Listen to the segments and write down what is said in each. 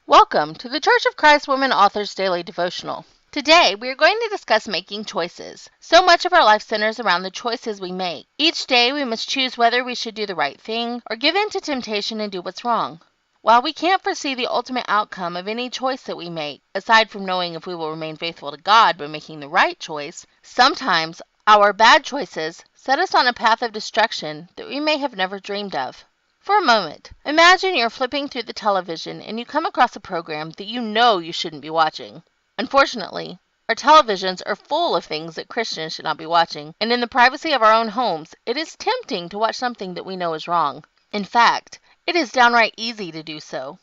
Welcome to the Church of Christ Women Authors Daily Devotional. Today, we are going to discuss making choices. So much of our life centers around the choices we make. Each day, we must choose whether we should do the right thing or give in to temptation and do what's wrong. While we can't foresee the ultimate outcome of any choice that we make, aside from knowing if we will remain faithful to God by making the right choice, sometimes our bad choices set us on a path of destruction that we may have never dreamed of. For a moment, imagine you're flipping through the television and you come across a program that you know you shouldn't be watching. Unfortunately, our televisions are full of things that Christians should not be watching, and in the privacy of our own homes, it is tempting to watch something that we know is wrong. In fact, it is downright easy to do so.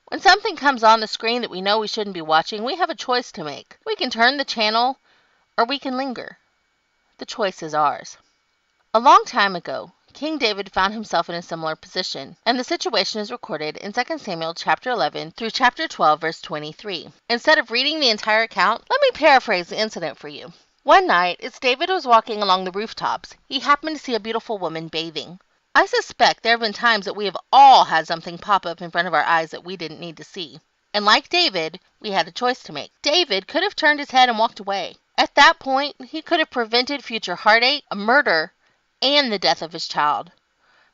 When something comes on the screen that we know we shouldn't be watching, we have a choice to make. We can turn the channel, or we can linger. The choice is ours. A long time ago, King David found himself in a similar position, and the situation is recorded in 2 Samuel chapter 11 through chapter 12, verse 23. Instead of reading the entire account, let me paraphrase the incident for you. One night, as David was walking along the rooftops, he happened to see a beautiful woman bathing. I suspect there have been times that we have all had something pop up in front of our eyes that we didn't need to see. And like David, we had a choice to make. David could have turned his head and walked away. At that point, he could have prevented future heartache, a murder, and the death of his child.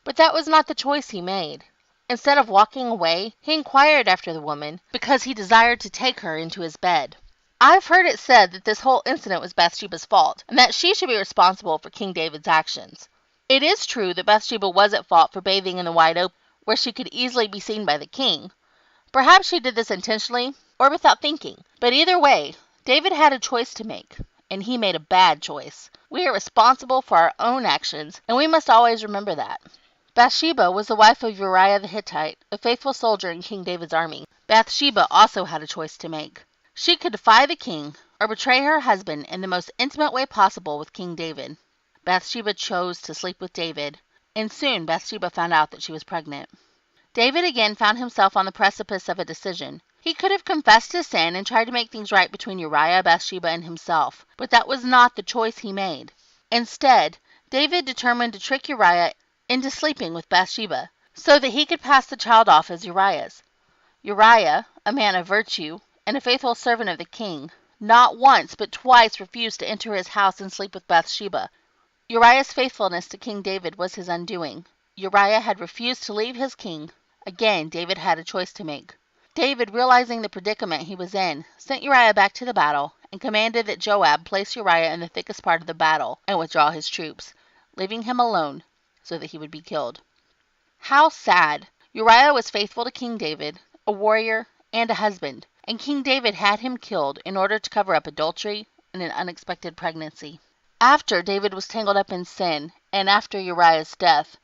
But that was not the choice he made. Instead of walking away, he inquired after the woman because he desired to take her into his bed. I've heard it said that this whole incident was Bathsheba's fault, and that she should be responsible for King David's actions. It is true that Bathsheba was at fault for bathing in the wide open, where she could easily be seen by the king. Perhaps she did this intentionally, or without thinking. But either way, David had a choice to make, and he made a bad choice. We are responsible for our own actions, and we must always remember that. Bathsheba was the wife of Uriah the Hittite, a faithful soldier in King David's army. Bathsheba also had a choice to make. She could defy the king or betray her husband in the most intimate way possible with King David. Bathsheba chose to sleep with David, and soon Bathsheba found out that she was pregnant. David again found himself on the precipice of a decision. He could have confessed his sin and tried to make things right between Uriah, Bathsheba, and himself, but that was not the choice he made. Instead, David determined to trick Uriah into sleeping with Bathsheba, so that he could pass the child off as Uriah's. Uriah, a man of virtue and a faithful servant of the king, not once but twice refused to enter his house and sleep with Bathsheba. Uriah's faithfulness to King David was his undoing. Uriah had refused to leave his king. Again, David had a choice to make. David, realizing the predicament he was in, sent Uriah back to the battle and commanded that Joab place Uriah in the thickest part of the battle and withdraw his troops, leaving him alone so that he would be killed. How sad! Uriah was faithful to King David, a warrior and a husband, and King David had him killed in order to cover up adultery and an unexpected pregnancy. After David was tangled up in sin, and after Uriah's death,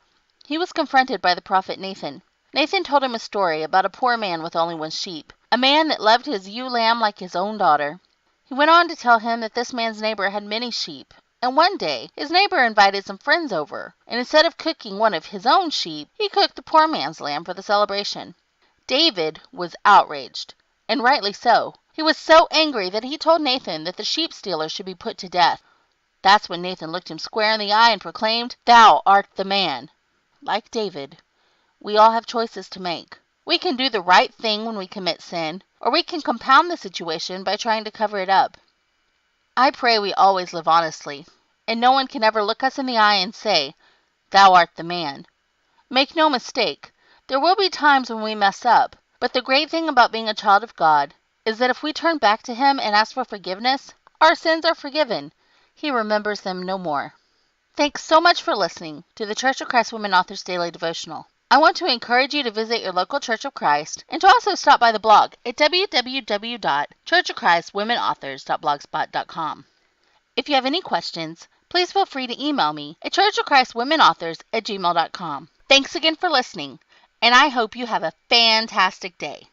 he was confronted by the prophet Nathan. Nathan told him a story about a poor man with only one sheep, a man that loved his ewe lamb like his own daughter. He went on to tell him that this man's neighbor had many sheep, and one day his neighbor invited some friends over, and instead of cooking one of his own sheep, he cooked the poor man's lamb for the celebration. David was outraged, and rightly so. He was so angry that he told Nathan that the sheep stealer should be put to death. That's when Nathan looked him square in the eye and proclaimed, "Thou art the man." Like David, we all have choices to make. We can do the right thing when we commit sin, or we can compound the situation by trying to cover it up. I pray we always live honestly, and no one can ever look us in the eye and say, "Thou art the man." Make no mistake, there will be times when we mess up, but the great thing about being a child of God is that if we turn back to Him and ask for forgiveness, our sins are forgiven. He remembers them no more. Thanks so much for listening to the Church of Christ Women Authors Daily Devotional. I want to encourage you to visit your local Church of Christ and to also stop by the blog at www.churchofchristwomenauthors.blogspot.com. If you have any questions, please feel free to email me at churchofchristwomenauthors@gmail.com. Thanks again for listening, and I hope you have a fantastic day.